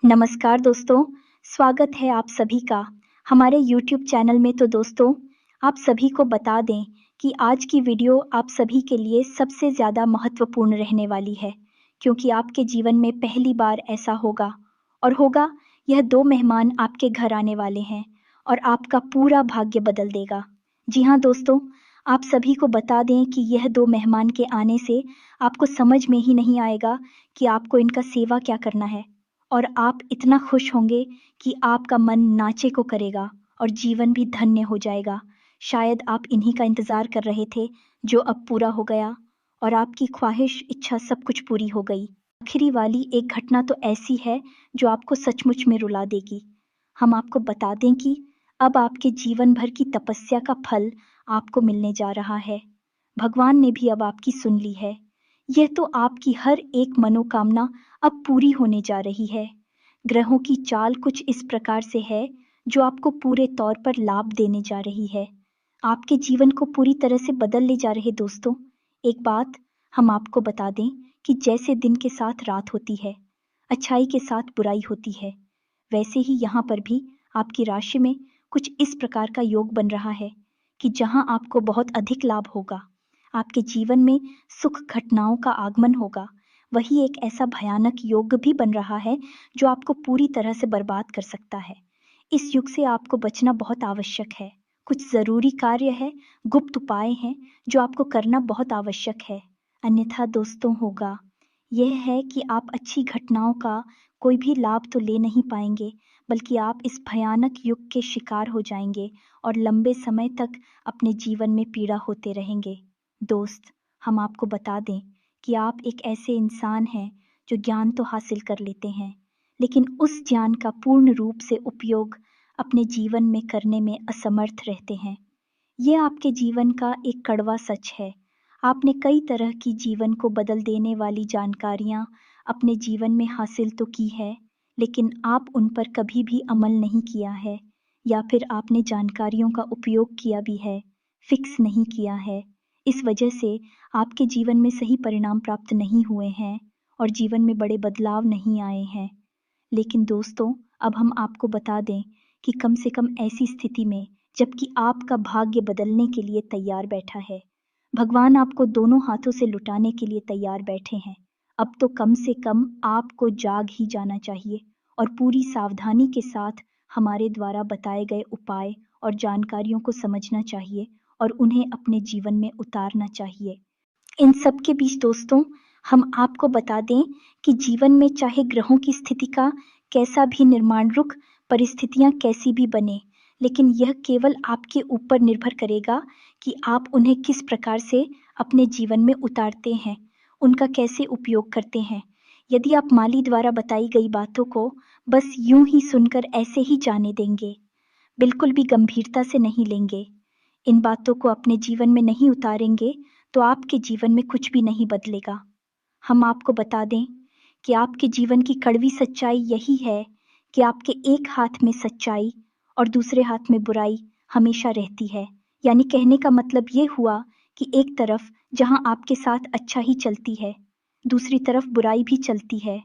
नमस्कार दोस्तों, स्वागत है आप सभी का हमारे यूट्यूब चैनल में। तो दोस्तों, आप सभी को बता दें कि आज की वीडियो आप सभी के लिए सबसे ज़्यादा महत्वपूर्ण रहने वाली है, क्योंकि आपके जीवन में पहली बार ऐसा होगा, यह 2 मेहमान आपके घर आने वाले हैं और आपका पूरा भाग्य बदल देगा। जी हाँ दोस्तों, आप सभी को बता दें कि यह 2 मेहमान के आने से आपको समझ में ही नहीं आएगा कि आपको इनका सेवा क्या करना है। और आप इतना खुश होंगे कि आपका मन नाचे को करेगा और जीवन भी धन्य हो जाएगा। शायद आप इन्हीं का इंतज़ार कर रहे थे, जो अब पूरा हो गया और आपकी ख्वाहिश, इच्छा सब कुछ पूरी हो गई। आखिरी वाली एक घटना तो ऐसी है जो आपको सचमुच में रुला देगी। हम आपको बता दें कि अब आपके जीवन भर की तपस्या का फल आपको मिलने जा रहा है। भगवान ने भी अब आपकी सुन ली है। यह तो आपकी हर एक मनोकामना अब पूरी होने जा रही है। ग्रहों की चाल कुछ इस प्रकार से है जो आपको पूरे तौर पर लाभ देने जा रही है। आपके जीवन को पूरी तरह से बदल ले जा रहे दोस्तों। एक बात हम आपको बता दें कि जैसे दिन के साथ रात होती है, अच्छाई के साथ बुराई होती है, वैसे ही यहाँ पर भी आपकी राशि में कुछ इस प्रकार का योग बन रहा है कि जहाँ आपको बहुत अधिक लाभ होगा, आपके जीवन में सुख घटनाओं का आगमन होगा, वही एक ऐसा भयानक योग भी बन रहा है जो आपको पूरी तरह से बर्बाद कर सकता है। इस युग से आपको बचना बहुत आवश्यक है। कुछ ज़रूरी कार्य है, गुप्त उपाय हैं जो आपको करना बहुत आवश्यक है, अन्यथा दोस्तों होगा यह है कि आप अच्छी घटनाओं का कोई भी लाभ तो ले नहीं पाएंगे, बल्कि आप इस भयानक युग के शिकार हो जाएंगे और लंबे समय तक अपने जीवन में पीड़ा होते रहेंगे। दोस्त, हम आपको बता दें कि आप एक ऐसे इंसान हैं जो ज्ञान तो हासिल कर लेते हैं, लेकिन उस ज्ञान का पूर्ण रूप से उपयोग अपने जीवन में करने में असमर्थ रहते हैं। ये आपके जीवन का एक कड़वा सच है। आपने कई तरह की जीवन को बदल देने वाली जानकारियाँ अपने जीवन में हासिल तो की है, लेकिन आप उन पर कभी भी अमल नहीं किया है, या फिर आपने जानकारियों का उपयोग किया भी है, फिक्स नहीं किया है। इस वजह से आपके जीवन में सही परिणाम प्राप्त नहीं हुए हैं और जीवन में बड़े बदलाव नहीं आए हैं। लेकिन दोस्तों, अब हम आपको बता दें कि कम से कम ऐसी स्थिति में, जबकि आपका भाग्य बदलने के लिए तैयार बैठा है, भगवान आपको दोनों हाथों से लुटाने के लिए तैयार बैठे हैं। अब तो कम से कम आपको जाग ही जाना चाहिए और पूरी सावधानी के साथ हमारे द्वारा बताए गए उपाय और जानकारियों को समझना चाहिए और उन्हें अपने जीवन में उतारना चाहिए। इन सब के बीच दोस्तों, हम आपको बता दें कि जीवन में चाहे ग्रहों की स्थिति का कैसा भी निर्माण रुख, परिस्थितियां कैसी भी बने, लेकिन यह केवल आपके ऊपर निर्भर करेगा कि आप उन्हें किस प्रकार से अपने जीवन में उतारते हैं, उनका कैसे उपयोग करते हैं। यदि आप माली द्वारा बताई गई बातों को बस यूं ही सुनकर ऐसे ही जाने देंगे, बिल्कुल भी गंभीरता से नहीं लेंगे, इन बातों को अपने जीवन में नहीं उतारेंगे, तो आपके जीवन में कुछ भी नहीं बदलेगा। हम आपको बता दें कि आपके जीवन की कड़वी सच्चाई यही है कि आपके एक हाथ में सच्चाई और दूसरे हाथ में बुराई हमेशा रहती है। यानी कहने का मतलब ये हुआ कि एक तरफ जहां आपके साथ अच्छा ही चलती है, दूसरी तरफ बुराई भी चलती है।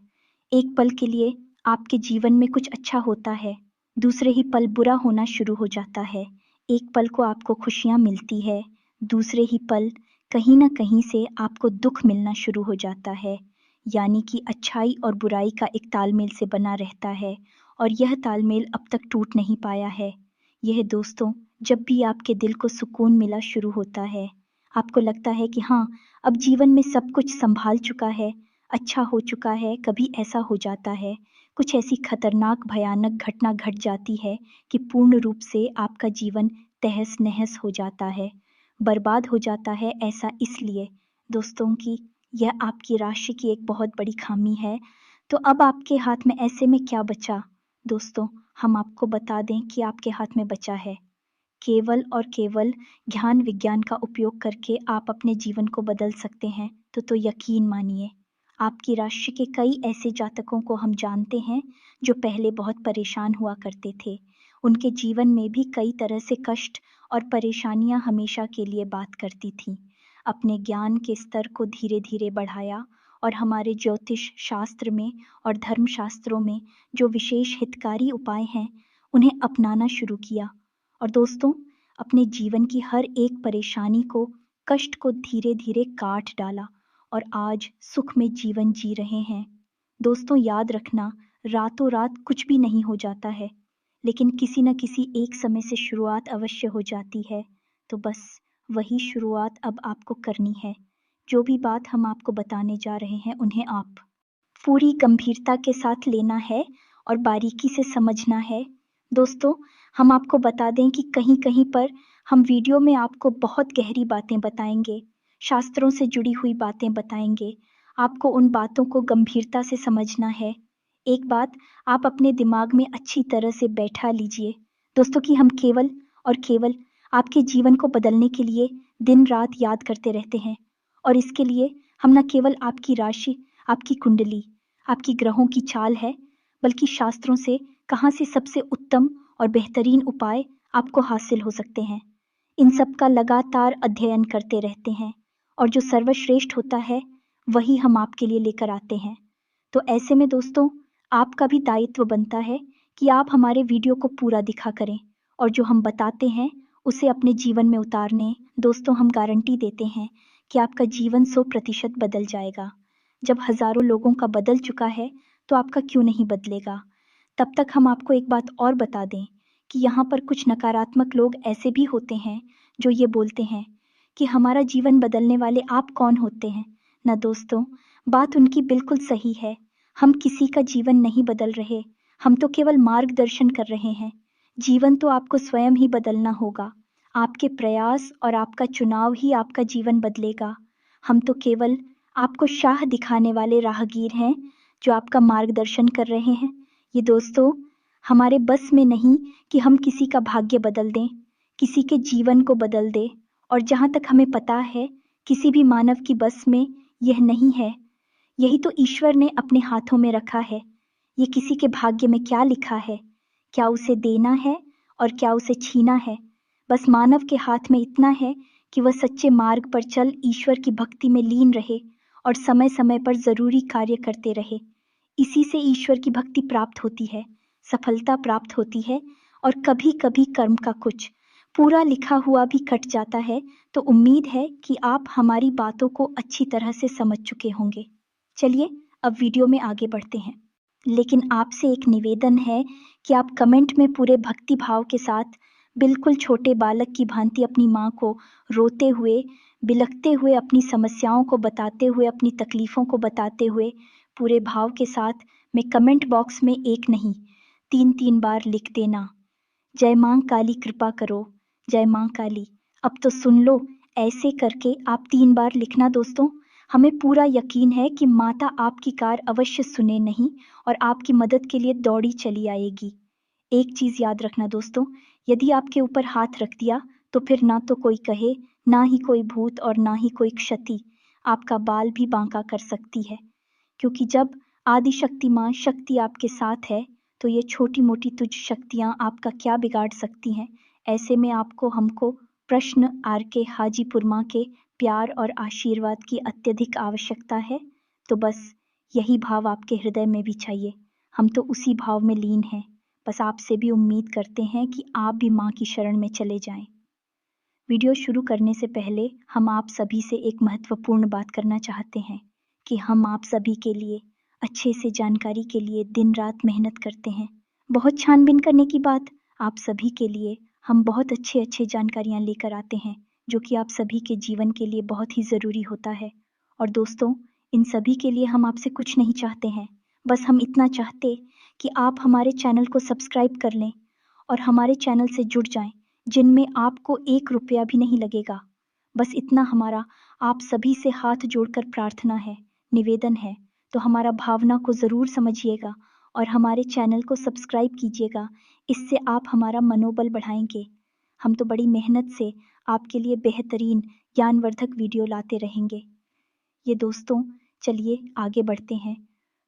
एक पल के लिए आपके जीवन में कुछ अच्छा होता है, दूसरे ही पल बुरा होना शुरू हो जाता है। एक पल को आपको खुशियां मिलती है, दूसरे ही पल कहीं न कहीं से आपको दुख मिलना शुरू हो जाता है। यानी कि अच्छाई और बुराई का एक तालमेल से बना रहता है और यह तालमेल अब तक टूट नहीं पाया है। यह दोस्तों, जब भी आपके दिल को सुकून मिला शुरू होता है, आपको लगता है कि हाँ, अब जीवन में सब कुछ संभाल चुका है, अच्छा हो चुका है, कभी ऐसा हो जाता है, कुछ ऐसी खतरनाक भयानक घटना घट जाती है कि पूर्ण रूप से आपका जीवन तहस-नहस हो जाता है, बर्बाद हो जाता है। ऐसा इसलिए दोस्तों कि यह आपकी राशि की एक बहुत बड़ी खामी है। तो अब आपके हाथ में ऐसे में क्या बचा? दोस्तों, हम आपको बता दें कि आपके हाथ में बचा है केवल और केवल ज्ञान विज्ञान का उपयोग करके आप अपने जीवन को बदल सकते हैं। तो यकीन मानिए, आपकी राशि के कई ऐसे जातकों को हम जानते हैं जो पहले बहुत परेशान हुआ करते थे। उनके जीवन में भी कई तरह से कष्ट और परेशानियां हमेशा के लिए बात करती थीं। अपने ज्ञान के स्तर को धीरे धीरे बढ़ाया और हमारे ज्योतिष शास्त्र में और धर्म शास्त्रों में जो विशेष हितकारी उपाय हैं, उन्हें अपनाना शुरू किया। और दोस्तों, अपने जीवन की हर एक परेशानी को, कष्ट को धीरे धीरे काट डाला और आज सुख में जीवन जी रहे हैं। दोस्तों, याद रखना, रातों रात कुछ भी नहीं हो जाता है, लेकिन किसी न किसी एक समय से शुरुआत अवश्य हो जाती है। तो बस वही शुरुआत अब आपको करनी है। जो भी बात हम आपको बताने जा रहे हैं, उन्हें आप पूरी गंभीरता के साथ लेना है और बारीकी से समझना है। दोस्तों, हम आपको बता दें कि कहीं-कहीं पर हम वीडियो में आपको बहुत गहरी बातें बताएँगे, शास्त्रों से जुड़ी हुई बातें बताएँगे। आपको उन बातों को गंभीरता से समझना है। एक बात आप अपने दिमाग में अच्छी तरह से बैठा लीजिए, दोस्तों, कि हम केवल और केवल आपके जीवन को बदलने के लिए दिन-रात याद करते रहते हैं। और इसके लिए हम न केवल आपकी राशि, आपकी कुंडली, आपकी ग्रहों की चाल है, बल्कि शास्त्रों से कहाँ से सबसे उत्तम और बेहतरीन उपाय आपको हासिल हो सकते हैं, इन सब का लगातार अध्ययन करते रहते हैं। और जो सर्वश्रेष्ठ होता है, वही हम आपके लिए लेकर आते हैं। तो ऐसे में दोस्तों, आपका भी दायित्व बनता है कि आप हमारे वीडियो को पूरा दिखा करें और जो हम बताते हैं उसे अपने जीवन में उतारने। दोस्तों, हम गारंटी देते हैं कि आपका जीवन 100% बदल जाएगा। जब हजारों लोगों का बदल चुका है, तो आपका क्यों नहीं बदलेगा। तब तक हम आपको एक बात और बता दें कि यहाँ पर कुछ नकारात्मक लोग ऐसे भी होते हैं जो ये बोलते हैं कि हमारा जीवन बदलने वाले आप कौन होते हैं। ना दोस्तों, बात उनकी बिल्कुल सही है। हम किसी का जीवन नहीं बदल रहे, हम तो केवल मार्गदर्शन कर रहे हैं। जीवन तो आपको स्वयं ही बदलना होगा। आपके प्रयास और आपका चुनाव ही आपका जीवन बदलेगा। हम तो केवल आपको शाह दिखाने वाले राहगीर हैं, जो आपका मार्गदर्शन कर रहे हैं। ये दोस्तों, हमारे बस में नहीं कि हम किसी का भाग्य बदल दें, किसी के जीवन को बदल दें। और जहाँ तक हमें पता है, किसी भी मानव की बस में यह नहीं है। यही तो ईश्वर ने अपने हाथों में रखा है। ये किसी के भाग्य में क्या लिखा है, क्या उसे देना है और क्या उसे छीना है, बस मानव के हाथ में इतना है कि वह सच्चे मार्ग पर चल ईश्वर की भक्ति में लीन रहे और समय समय पर जरूरी कार्य करते रहे। इसी से ईश्वर की भक्ति प्राप्त होती है, सफलता प्राप्त होती है। और कभी कभी कर्म का कुछ पूरा लिखा हुआ भी कट जाता है। तो उम्मीद है कि आप हमारी बातों को अच्छी तरह से समझ चुके होंगे। चलिए अब वीडियो में आगे बढ़ते हैं, लेकिन आपसे एक निवेदन है कि आप कमेंट में पूरे भक्ति भाव के साथ, बिल्कुल छोटे बालक की भांति अपनी माँ को रोते हुए, बिलखते हुए, अपनी समस्याओं को बताते हुए, अपनी तकलीफ़ों को बताते हुए, पूरे भाव के साथ में कमेंट बॉक्स में एक नहीं 3-3 बार लिख देना, जय माँ काली कृपा करो, जय माँ काली, अब तो सुन लो। ऐसे करके आप 3 बार लिखना दोस्तों। हमें पूरा यकीन है कि माता आपकी कार अवश्य सुने नहीं और आपकी मदद के लिए दौड़ी चली आएगी। एक चीज याद रखना दोस्तों, यदि आपके ऊपर हाथ रख दिया तो फिर ना तो कोई कहे, ना ही कोई भूत और ना ही कोई क्षति आपका बाल भी बांका कर सकती है। क्योंकि जब आदि शक्ति माँ शक्ति आपके साथ है, तो ये छोटी मोटी तुझ शक्तियाँ आपका क्या बिगाड़ सकती हैं। ऐसे में आपको हमको प्रश्न आर के हाजीपुर माँ के प्यार और आशीर्वाद की अत्यधिक आवश्यकता है। तो बस यही भाव आपके हृदय में भी चाहिए। हम तो उसी भाव में लीन हैं। बस आपसे भी उम्मीद करते हैं कि आप भी माँ की शरण में चले जाएं। वीडियो शुरू करने से पहले हम आप सभी से एक महत्वपूर्ण बात करना चाहते हैं कि हम आप सभी के लिए अच्छे से जानकारी के लिए दिन रात मेहनत करते हैं। बहुत छानबीन करने की बात, आप सभी के लिए हम बहुत अच्छे जानकारियाँ लेकर आते हैं, जो कि आप सभी के जीवन के लिए बहुत ही ज़रूरी होता है। और दोस्तों, इन सभी के लिए हम आपसे कुछ नहीं चाहते हैं, बस हम इतना चाहते कि आप हमारे चैनल को सब्सक्राइब कर लें और हमारे चैनल से जुड़ जाएं, जिनमें आपको 1 रुपया भी नहीं लगेगा। बस इतना हमारा आप सभी से हाथ जोड़कर प्रार्थना है, निवेदन है। तो हमारा भावना को ज़रूर समझिएगा और हमारे चैनल को सब्सक्राइब कीजिएगा। इससे आप हमारा मनोबल बढ़ाएंगे। हम तो बड़ी मेहनत से आपके लिए बेहतरीन ज्ञानवर्धक वीडियो लाते रहेंगे। ये दोस्तों, चलिए आगे बढ़ते हैं।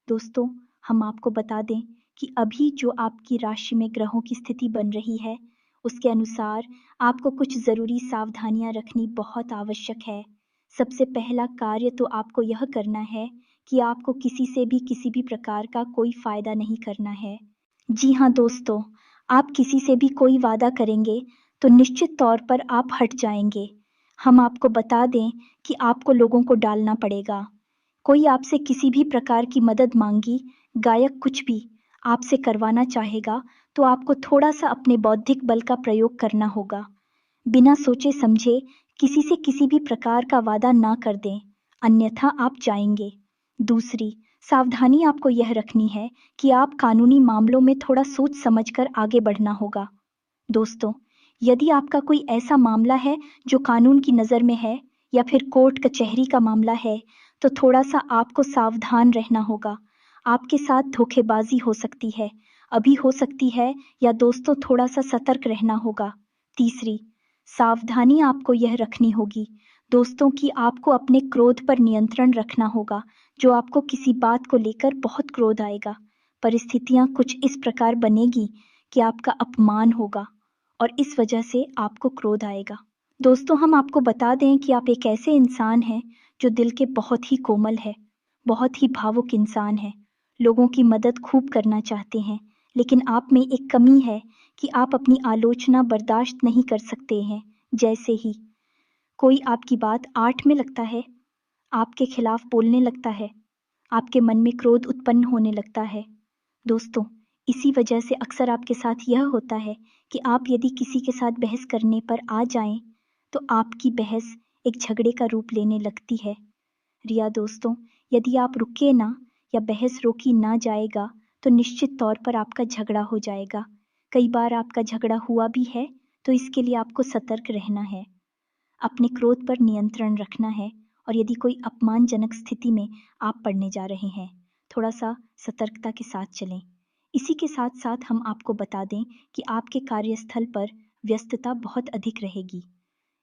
दोस्तों, हम आपको बता दें कि अभी जो आपकी राशि में ग्रहों की स्थिति बन रही है, उसके अनुसार आपको कुछ ज़रूरी सावधानियां रखनी बहुत आवश्यक है। सबसे पहला कार्य तो आपको यह करना है कि आपको किसी से भी किसी भी प्रकार का कोई फ़ायदा नहीं करना है। जी हाँ दोस्तों, आप किसी से भी कोई वादा करेंगे तो निश्चित तौर पर आप हट जाएँगे। हम आपको बता दें कि आपको लोगों को डालना पड़ेगा। कोई आपसे किसी भी प्रकार की मदद माँगी, गायक कुछ भी आपसे करवाना चाहेगा, तो आपको थोड़ा-सा अपने बौद्धिक बल का प्रयोग करना होगा। बिना सोचे-समझे किसी से किसी भी प्रकार का वादा ना कर दें, अन्यथा आप जाएँगे। दूसरी, सावधानी आपको यह रखनी है कि आप कानूनी मामलों में थोड़ा सोच-समझ कर आगे बढ़ना होगा। दोस्तों, यदि आपका कोई ऐसा मामला है जो कानून की नज़र में है या फिर कोर्ट कचहरी का मामला है, तो थोड़ा-सा आपको सावधान रहना होगा। आपके साथ धोखेबाज़ी हो सकती है, अभी हो सकती है या दोस्तों थोड़ा-सा सतर्क रहना होगा। तीसरी, सावधानी आपको यह रखनी होगी दोस्तों कि आपको अपने क्रोध पर नियंत्रण रखना होगा, जो आपको किसी बात को लेकर बहुत क्रोध आएगा। परिस्थितियाँ कुछ इस प्रकार बनेगी कि आपका अपमान होगा और इस वजह से आपको क्रोध आएगा। दोस्तों, हम आपको बता दें कि आप एक ऐसे इंसान हैं जो दिल के बहुत ही कोमल है, बहुत ही भावुक इंसान है, लोगों की मदद खूब करना चाहते हैं, लेकिन आप में एक कमी है कि आप अपनी आलोचना बर्दाश्त नहीं कर सकते हैं। जैसे ही कोई आपकी बात आट में लगता है, आपके खिलाफ बोलने लगता है, आपके मन में क्रोध उत्पन्न होने लगता है। दोस्तों, इसी वजह से अक्सर आपके साथ यह होता है कि आप यदि किसी के साथ बहस करने पर आ जाएं, तो आपकी बहस एक झगड़े का रूप लेने लगती है। रिया दोस्तों, यदि आप रुके ना या बहस रोकी ना जाएगा, तो निश्चित तौर पर आपका झगड़ा हो जाएगा। कई बार आपका झगड़ा हुआ भी है, तो इसके लिए आपको सतर्क रहना है, अपने क्रोध पर नियंत्रण रखना है और यदि कोई अपमानजनक स्थिति में आप पड़ने जा रहे हैं, थोड़ा-सा सतर्कता के साथ चलें। इसी के साथ-साथ हम आपको बता दें कि आपके कार्यस्थल पर व्यस्तता बहुत अधिक रहेगी।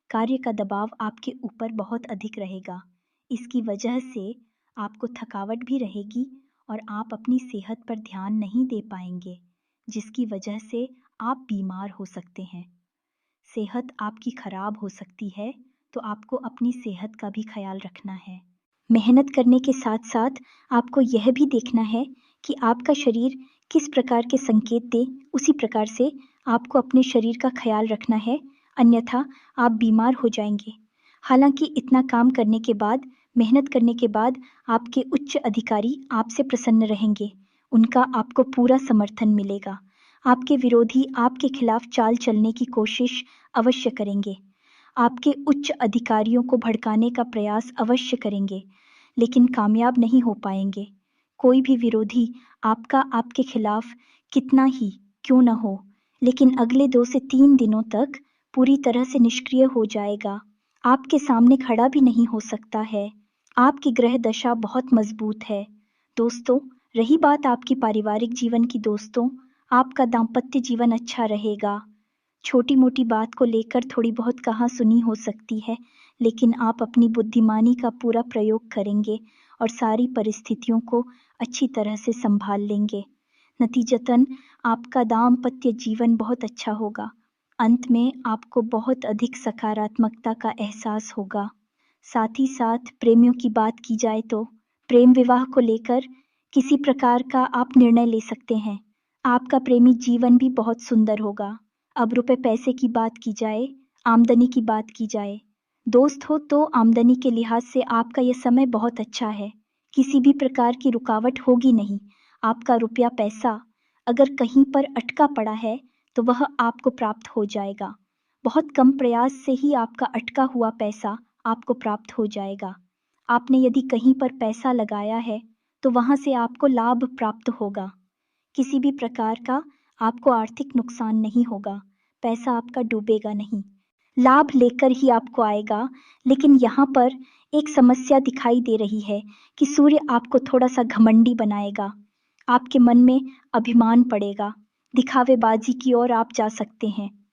कार्य का दबाव आपके ऊपर बहुत अधिक रहेगा। इसकी वजह से आपको थकावट भी रहेगी और आप अपनी सेहत पर ध्यान नहीं दे पाएँगे, जिसकी वजह से आप बीमार हो सकते हैं। सेहत आपकी खराब हो सकती है, तो आपको अपनी सेहत का भी ख्याल रखना है। मेहनत करने के साथ-साथ आपको यह भी देखना है कि आपका शरीर किस प्रकार के संकेत दे, उसी प्रकार से आपको अपने शरीर का ख्याल रखना है, अन्यथा आप बीमार हो जाएँगे। हालाँकि इतना काम करने के बाद, मेहनत करने के बाद आपके उच्च अधिकारी आपसे प्रसन्न रहेंगे, उनका आपको पूरा समर्थन मिलेगा। आपके विरोधी आपके खिलाफ चाल चलने की कोशिश अवश्य करेंगे, आपके उच्च अधिकारियों को भड़काने का प्रयास अवश्य करेंगे, लेकिन कामयाब नहीं हो पाएँगे। कोई भी विरोधी आपका आपके खिलाफ कितना ही क्यों न हो, लेकिन अगले 2 से 3 दिनों तक पूरी तरह से निष्क्रिय हो जाएगा, आपके सामने खड़ा भी नहीं हो सकता है। आपकी ग्रह दशा बहुत मज़बूत है। दोस्तों, रही बात आपकी पारिवारिक जीवन की दोस्तों, आपका दाम्पत्य जीवन अच्छा रहेगा। छोटी-मोटी बात को लेकर थोड़ी बहुत कहा-सुनी हो सकती है, लेकिन आप अपनी बुद्धिमानी का पूरा प्रयोग करेंगे और सारी परिस्थितियों को अच्छी तरह से सँभाल लेंगे। नतीजतन आपका दाम्पत्य जीवन बहुत अच्छा होगा। अंत में आपको बहुत अधिक सकारात्मकता का एहसास होगा। साथ ही साथ प्रेमियों की बात की जाए तो प्रेम विवाह को लेकर किसी प्रकार का आप निर्णय ले सकते हैं। आपका प्रेमी जीवन भी बहुत सुंदर होगा। अब रुपए पैसे की बात की जाए, आमदनी की बात की जाए, दोस्त हो तो आमदनी के लिहाज से आपका यह समय बहुत अच्छा है। किसी भी प्रकार की रुकावट होगी नहीं। आपका रुपया पैसा अगर कहीं पर अटका पड़ा है, तो वह आपको प्राप्त हो जाएगा। बहुत कम प्रयास से ही आपका अटका हुआ पैसा आपको प्राप्त हो जाएगा। आपने यदि कहीं पर पैसा लगाया है, तो वहाँ से आपको लाभ प्राप्त होगा। किसी भी प्रकार का आपको आर्थिक नुकसान नहीं होगा, पैसा आपका डूबेगा नहीं, लाभ लेकर ही आपको आएगा। लेकिन यहाँ पर एक समस्या दिखाई दे रही है कि सूर्य आपको थोड़ा-सा घमंडी बनाएगा, आपके मन में अभिमान पड़ेगा, दिखावेबाजी की ओर आप जा सकते हैं।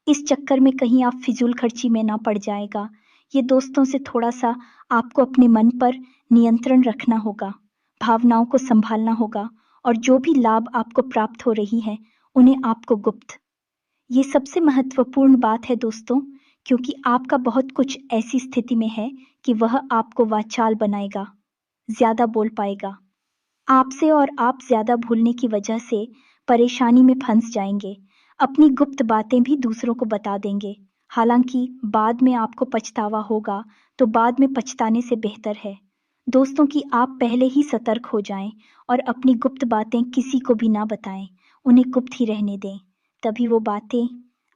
इस चक्कर में कहीं आप फिजूल खर्ची में ना पड़ जाएगा। ये दोस्तों से थोड़ा-सा आपको अपने मन पर नियंत्रण रखना होगा, भावनाओं को सँभालना होगा और जो भी लाभ आपको प्राप्त हो रही हैं, उन्हें आपको गुप्त। ये सबसे महत्वपूर्ण बात है दोस्तों, क्योंकि आपका बहुत कुछ ऐसी स्थिति में है कि वह आपको वाचाल बनाएगा। ज़्यादा बोल पाएगा आपसे और आप ज़्यादा भूलने की वजह से परेशानी में फंस जाएंगे। अपनी गुप्त बातें भी दूसरों को बता देंगे। हालांकि बाद में आपको पछतावा होगा, तो बाद में पछताने से बेहतर है दोस्तों कि आप पहले ही सतर्क हो जाएं और अपनी गुप्त बातें किसी को भी ना बताएं। उन्हें गुप्त ही रहने दें, तभी वो बातें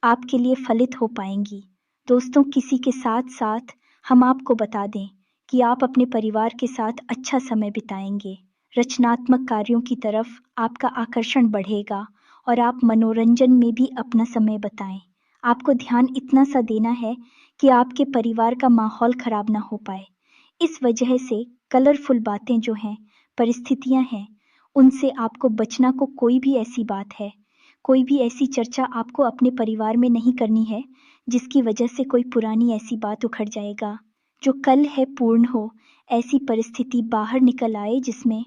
आपके लिए फलित हो पाएंगी। दोस्तों, किसी के साथ साथ हम आपको बता दें कि आप अपने परिवार के साथ अच्छा समय बिताएंगे। रचनात्मक कार्यों की तरफ आपका आकर्षण बढ़ेगा और आप मनोरंजन में भी अपना समय बताएं। आपको ध्यान इतना सा देना है कि आपके परिवार का माहौल खराब ना हो पाए। इस वजह से कलरफुल बातें जो हैं, परिस्थितियां हैं, उनसे आपको बचना को कोई भी ऐसी बात है, कोई भी ऐसी चर्चा आपको अपने परिवार में नहीं करनी है जिसकी वजह से कोई पुरानी ऐसी बात उखड़ जाएगा जो कल है पूर्ण हो। ऐसी परिस्थिति बाहर निकल आए जिसमें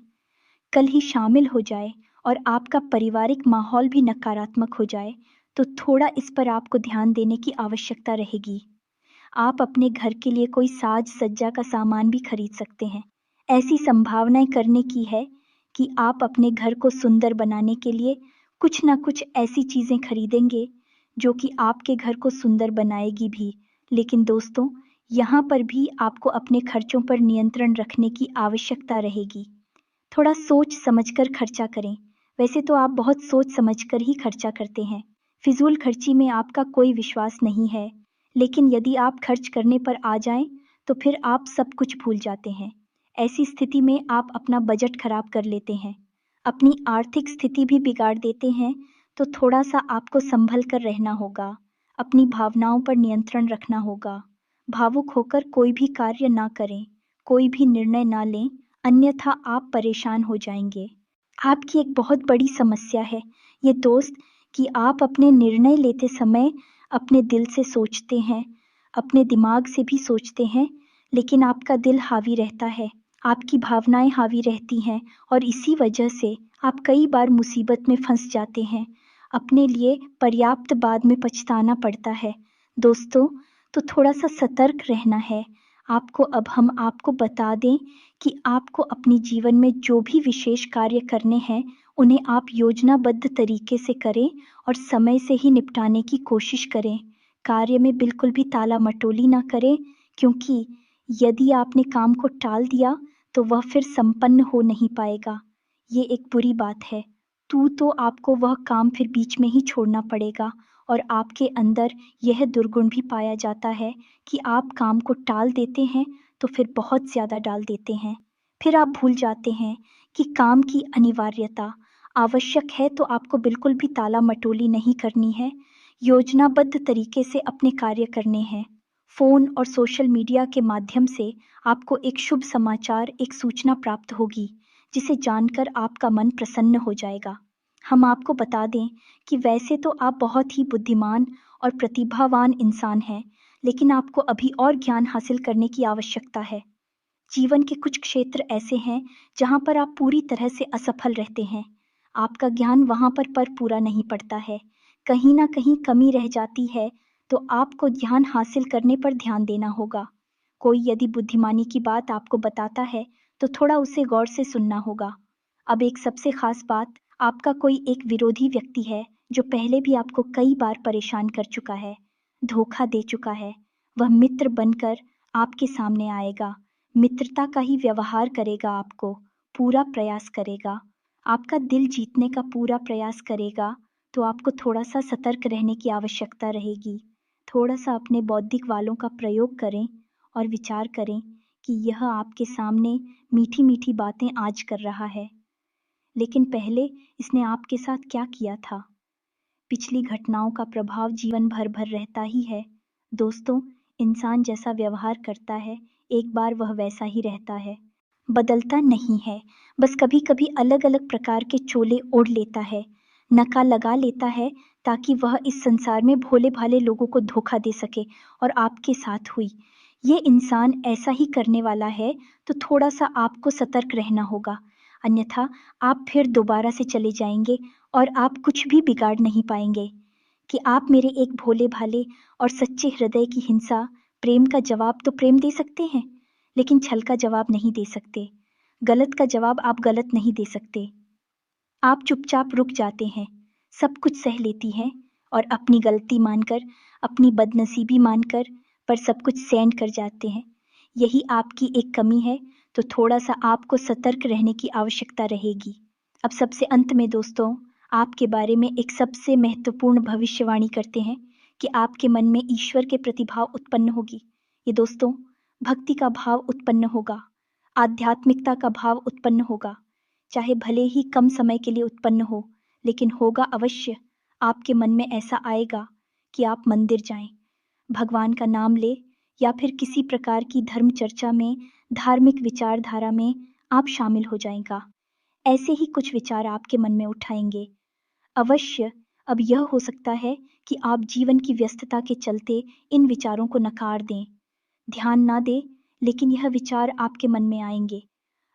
कल ही शामिल हो जाए और आपका पारिवारिक माहौल भी नकारात्मक हो जाए, तो थोड़ा इस पर आपको ध्यान देने की आवश्यकता रहेगी। आप अपने घर के लिए कोई साज सज्जा का सामान भी खरीद सकते हैं। ऐसी संभावनाएं करने की है कि आप अपने घर को सुंदर बनाने के लिए कुछ ना कुछ ऐसी चीजें खरीदेंगे जो कि आपके घर को सुंदर बनाएगी भी। लेकिन दोस्तों, यहाँ पर भी आपको अपने खर्चों पर नियंत्रण रखने की आवश्यकता रहेगी। थोड़ा सोच समझकर खर्चा करें। वैसे तो आप बहुत सोच समझकर ही खर्चा करते हैं। फिजूल खर्ची में आपका कोई विश्वास नहीं है, लेकिन यदि आप खर्च करने पर आ जाएं, तो फिर आप सब कुछ भूल जाते हैं। ऐसी स्थिति में आप अपना बजट खराब कर लेते हैं, अपनी आर्थिक स्थिति भी बिगाड़ देते हैं। तो थोड़ा सा आपको संभल कर रहना होगा, अपनी भावनाओं पर नियंत्रण रखना होगा। भावुक होकर कोई भी कार्य ना करें, कोई भी निर्णय ना लें, अन्यथा आप परेशान हो जाएंगे। आपकी एक बहुत बड़ी समस्या है ये दोस्त कि आप अपने निर्णय लेते समय अपने दिल से सोचते हैं, अपने दिमाग से भी सोचते हैं, लेकिन आपका दिल हावी रहता है, आपकी भावनाएं हावी रहती हैं और इसी वजह से आप कई बार मुसीबत में फंस जाते हैं। अपने लिए पर्याप्त बाद में पछताना पड़ता है। दोस्तों, तो थोड़ा सा सतर्क रहना है आपको। अब हम आपको बता दें कि आपको अपने जीवन में जो भी विशेष कार्य करने हैं, उन्हें आप योजनाबद्ध तरीके से करें और समय से ही निपटाने की कोशिश करें। कार्य में बिल्कुल भी टाला मटोली ना करें, क्योंकि यदि आपने काम को टाल दिया तो वह फिर संपन्न हो नहीं पाएगा। ये एक बुरी बात है। तो आपको वह काम फिर बीच में ही छोड़ना पड़ेगा और आपके अंदर यह दुर्गुण भी पाया जाता है कि आप काम को टाल देते हैं तो फिर बहुत ज़्यादा डाल देते हैं। फिर आप भूल जाते हैं कि काम की अनिवार्यता आवश्यक है, तो आपको बिल्कुल भी ताला मटोली नहीं करनी है। योजनाबद्ध तरीके से अपने कार्य करने हैं। फ़ोन और सोशल मीडिया के माध्यम से आपको एक शुभ समाचार, एक सूचना प्राप्त होगी, जिसे जानकर आपका मन प्रसन्न हो जाएगा। हम आपको बता दें कि वैसे तो आप बहुत ही बुद्धिमान और प्रतिभावान इंसान हैं, लेकिन आपको अभी और ज्ञान हासिल करने की आवश्यकता है। जीवन के कुछ क्षेत्र ऐसे हैं जहाँ पर आप पूरी तरह से असफल रहते हैं। आपका ज्ञान वहाँ पर पूरा नहीं पड़ता है, कहीं ना कहीं कमी रह जाती है, तो आपको ज्ञान हासिल करने पर ध्यान देना होगा। कोई यदि बुद्धिमानी की बात आपको बताता है, तो थोड़ा उसे गौर से सुनना होगा। अब एक सबसे खास बात, आपका कोई एक विरोधी व्यक्ति है जो पहले भी आपको कई बार परेशान कर चुका है, धोखा दे चुका है। वह मित्र बनकर आपके सामने आएगा, मित्रता का ही व्यवहार करेगा, आपको पूरा प्रयास करेगा, आपका दिल जीतने का पूरा प्रयास करेगा। तो आपको थोड़ा सा सतर्क रहने की आवश्यकता रहेगी। थोड़ा सा अपने बौद्धिक वालों का प्रयोग करें और विचार करें कि यह आपके सामने मीठी मीठी बातें आज कर रहा है, लेकिन पहले इसने आपके साथ क्या किया था। पिछली घटनाओं का प्रभाव जीवन भर रहता ही है। दोस्तों, इंसान जैसा व्यवहार करता है, एक बार वह वैसा ही रहता है, बदलता नहीं है। बस कभी कभी अलग अलग प्रकार के चोले ओढ़ लेता है, नका लगा लेता है, ताकि वह इस संसार में भोले भाले लोगों को धोखा दे सके। और आपके साथ हुई ये इंसान ऐसा ही करने वाला है, तो थोड़ा सा आपको सतर्क रहना होगा, अन्यथा आप फिर दोबारा से चले जाएंगे और आप कुछ भी बिगाड़ नहीं पाएंगे। कि आप मेरे एक भोले भाले और सच्चे हृदय की हिंसा, प्रेम का जवाब तो प्रेम दे सकते हैं, लेकिन छल का जवाब नहीं दे सकते। गलत का जवाब आप गलत नहीं दे सकते। आप चुपचाप रुक जाते हैं, सब कुछ सह लेती हैं और अपनी गलती मानकर, अपनी बदनसीबी मानकर, पर सब कुछ सहन कर जाते हैं। यही आपकी एक कमी है, तो थोड़ा-सा आपको सतर्क रहने की आवश्यकता रहेगी। अब सबसे अंत में दोस्तों, आपके बारे में एक सबसे महत्वपूर्ण भविष्यवाणी करते हैं कि आपके मन में ईश्वर के प्रति भाव उत्पन्न होगी। ये दोस्तों, भक्ति का भाव उत्पन्न होगा, आध्यात्मिकता का भाव उत्पन्न होगा। चाहे भले ही कम समय के लिए उत्पन्न हो, लेकिन होगा अवश्य। आपके मन में ऐसा आएगा कि आप मंदिर जाएं, भगवान का नाम ले, या फिर किसी प्रकार की धर्म चर्चा में, धार्मिक विचारधारा में आप शामिल हो जाएगा। ऐसे ही कुछ विचार आपके मन में उठाएंगे। अवश्य अब यह हो सकता है कि आप जीवन की व्यस्तता के चलते इन विचारों को नकार दें, ध्यान ना दें, लेकिन यह विचार आपके मन में आएंगे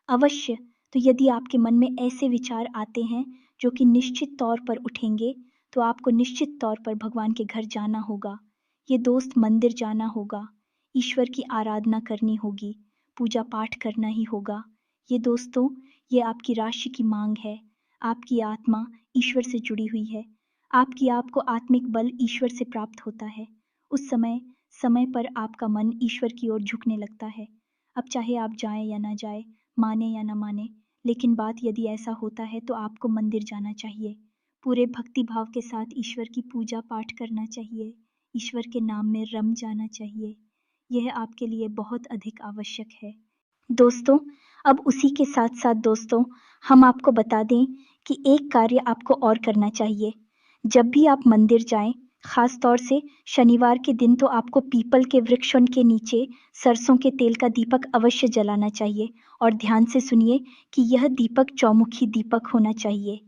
अवश्य। तो यदि आपके मन में ऐसे विचार आते हैं जो कि निश्चित तौर पर उठेंगे, तो आपको निश्चित तौर पर भगवान के घर जाना होगा। ये दोस्त मंदिर जाना होगा, ईश्वर की आराधना करनी होगी, पूजा पाठ करना ही होगा। ये दोस्तों, ये आपकी राशि की मांग है। आपकी आत्मा ईश्वर से जुड़ी हुई है। आपकी आपको आत्मिक बल ईश्वर से प्राप्त होता है। उस समय समय पर आपका मन ईश्वर की ओर झुकने लगता है। अब चाहे आप जाएं या ना जाएं, माने या न माने, लेकिन बात यदि ऐसा होता है तो आपको मंदिर जाना चाहिए। पूरे भक्ति भाव के साथ ईश्वर की पूजा पाठ करना चाहिए, ईश्वर के नाम में रम जाना चाहिए। यह आपके लिए बहुत अधिक आवश्यक है। दोस्तों, अब उसी के साथ साथ दोस्तों, हम आपको बता दें कि एक कार्य आपको और करना चाहिए। जब भी आप मंदिर जाएं, खास तौर से शनिवार के दिन, तो आपको पीपल के वृक्षों के नीचे सरसों के तेल का दीपक अवश्य जलाना चाहिए। और ध्यान से सुनिए कि यह दीपक चौमुखी दीपक होना चाहिए।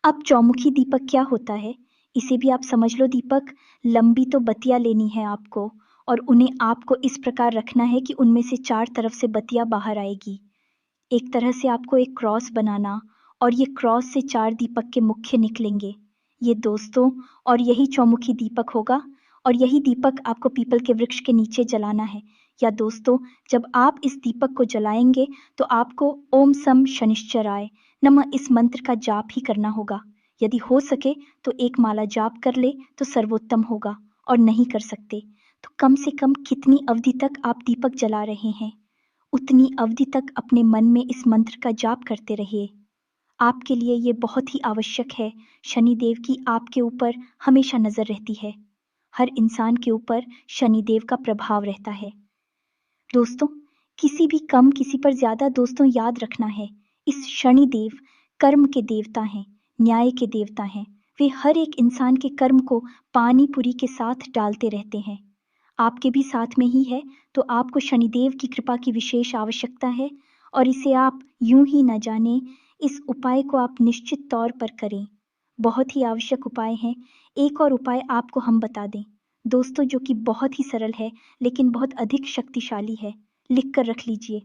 अब चौमुखी दीपक क्या होता है, इसे भी आप समझ लो। दीपक लंबी तो बत्तियां लेनी है आपको, और उन्हें आपको इस प्रकार रखना है कि उनमें से 4 तरफ से बत्तियां बाहर आएगी। एक तरह से आपको एक क्रॉस बनाना, और ये क्रॉस से 4 दीपक के मुख्य निकलेंगे। ये दोस्तों, और यही चौमुखी दीपक होगा, और यही दीपक आपको पीपल के वृक्ष के नीचे जलाना है। या दोस्तों, जब आप इस दीपक को जलाएंगे तो आपको ओम सम शनिश्चराय नमः इस मंत्र का जाप ही करना होगा। यदि हो सके तो एक माला जाप कर ले तो सर्वोत्तम होगा, और नहीं कर सकते तो कम से कम कितनी अवधि तक आप दीपक जला रहे हैं, उतनी अवधि तक अपने मन में इस मंत्र का जाप करते रहिए। आपके लिए ये बहुत ही आवश्यक है। शनिदेव की आपके ऊपर हमेशा नजर रहती है। हर इंसान के ऊपर शनिदेव का प्रभाव रहता है। दोस्तों, किसी भी कम, किसी पर ज्यादा, दोस्तों याद रखना है, इस शनिदेव कर्म के देवता हैं, न्याय के देवता हैं। वे हर एक इंसान के कर्म को पानी पुरी के साथ डालते रहते हैं। आपके भी साथ में ही है, तो आपको शनिदेव की कृपा की विशेष आवश्यकता है, और इसे आप यूं ही न जाने, इस उपाय को आप निश्चित तौर पर करें। बहुत ही आवश्यक उपाय है। एक और उपाय आपको हम बता दें दोस्तों, जो कि बहुत ही सरल है लेकिन बहुत अधिक शक्तिशाली है। लिख कर रख लीजिए।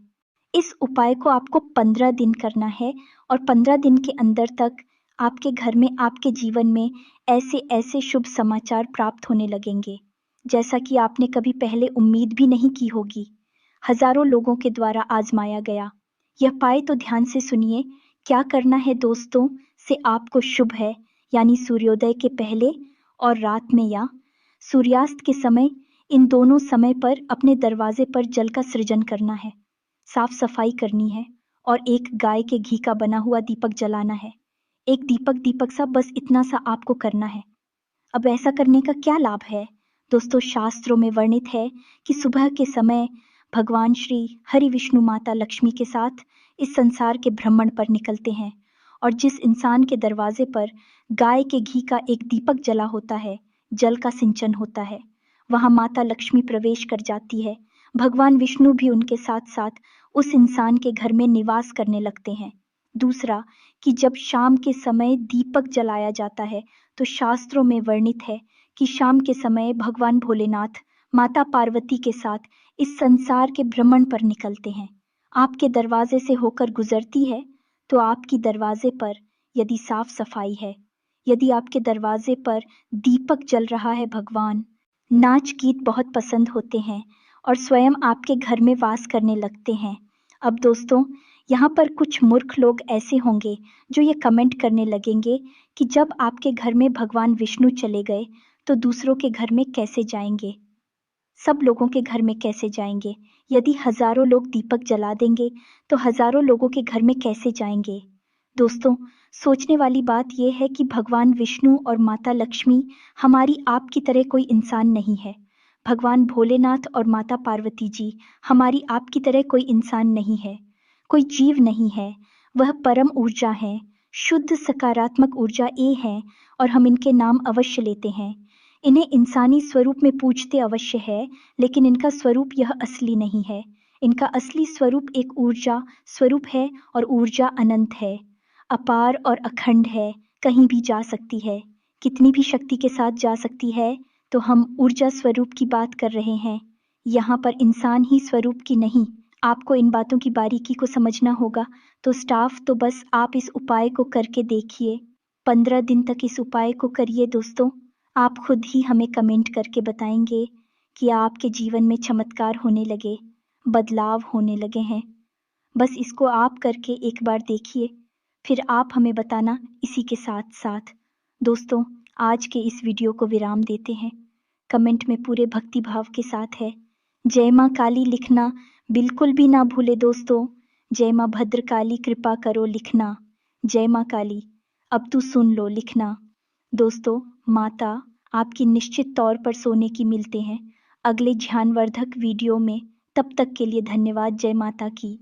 इस उपाय को आपको 15 दिन करना है, और 15 दिन के अंदर तक आपके घर में, आपके जीवन में ऐसे ऐसे शुभ समाचार प्राप्त होने लगेंगे जैसा कि आपने कभी पहले उम्मीद भी नहीं की होगी। हजारों लोगों के द्वारा आजमाया गया यह पाए, तो ध्यान से सुनिए। क्या करना है दोस्तों, से आपको शुभ है, यानी सूर्योदय के पहले और रात में, या सूर्यास्त के समय, इन दोनों समय पर अपने दरवाजे पर जल का सृजन करना है, साफ सफाई करनी है, और एक गाय के घी का बना हुआ दीपक जलाना है। एक दीपक दीपक सा, बस इतना सा आपको करना है। अब ऐसा करने का क्या लाभ है दोस्तों, शास्त्रों में वर्णित है कि सुबह के समय भगवान श्री हरि विष्णु माता लक्ष्मी के साथ इस संसार के भ्रमण पर निकलते हैं, और जिस इंसान के दरवाजे पर गाय के घी का एक दीपक जला होता है, जल का सिंचन होता है, वहां माता लक्ष्मी प्रवेश कर जाती है। भगवान विष्णु भी उनके साथ साथ उस इंसान के घर में निवास करने लगते हैं। दूसरा, कि जब शाम के समय दीपक जलाया जाता है, तो शास्त्रों में वर्णित है कि शाम के समय भगवान भोलेनाथ माता पार्वती के साथ इस संसार के भ्रमण पर निकलते हैं। आपके दरवाजे से होकर गुजरती है, तो आपकी दरवाजे पर यदि साफ सफाई है, यदि आपके दरवाजे पर दीपक जल रहा है, भगवान नाच गीत बहुत पसंद होते हैं और स्वयं आपके घर में वास करने लगते हैं। अब दोस्तों, यहाँ पर कुछ मूर्ख लोग ऐसे होंगे जो ये कमेंट करने लगेंगे कि जब आपके घर में भगवान विष्णु चले गए तो दूसरों के घर में कैसे जाएंगे, सब लोगों के घर में कैसे जाएंगे? यदि हजारों लोग दीपक जला देंगे तो हजारों लोगों के घर में कैसे जाएंगे? दोस्तों, सोचने वाली बात यह है कि भगवान विष्णु और माता लक्ष्मी हमारी आपकी तरह कोई इंसान नहीं है। भगवान भोलेनाथ और माता पार्वती जी हमारी आपकी तरह कोई इंसान नहीं है, कोई जीव नहीं है। वह परम ऊर्जा है, शुद्ध सकारात्मक ऊर्जा ए है और हम इनके नाम अवश्य लेते हैं। इन्हें इंसानी स्वरूप में पूजते अवश्य है, लेकिन इनका स्वरूप यह असली नहीं है। इनका असली स्वरूप एक ऊर्जा स्वरूप है और ऊर्जा अनंत है, अपार और अखंड है, कहीं भी जा सकती है, कितनी भी शक्ति के साथ जा सकती है। तो हम ऊर्जा स्वरूप की बात कर रहे हैं, यहाँ पर इंसान ही स्वरूप की नहीं। आपको इन बातों की बारीकी को समझना होगा। तो स्टाफ, तो बस आप इस उपाय को करके देखिए, 15 दिन तक इस उपाय को करिए दोस्तों। आप खुद ही हमें कमेंट करके बताएंगे कि आपके जीवन में चमत्कार होने लगे, बदलाव होने लगे हैं। बस इसको आप करके एक बार देखिए, फिर आप हमें बताना। इसी के साथ साथ दोस्तों, आज के इस वीडियो को विराम देते हैं। कमेंट में पूरे भक्ति भाव के साथ है जय माँ काली लिखना बिल्कुल भी ना भूले दोस्तों। जय माँ भद्रकाली कृपा करो लिखना, जय माँ काली अब तू सुन लो लिखना। दोस्तों, माता आपकी निश्चित तौर पर सोने की मिलते हैं अगले ध्यानवर्धक वीडियो में। तब तक के लिए धन्यवाद। जय माता की।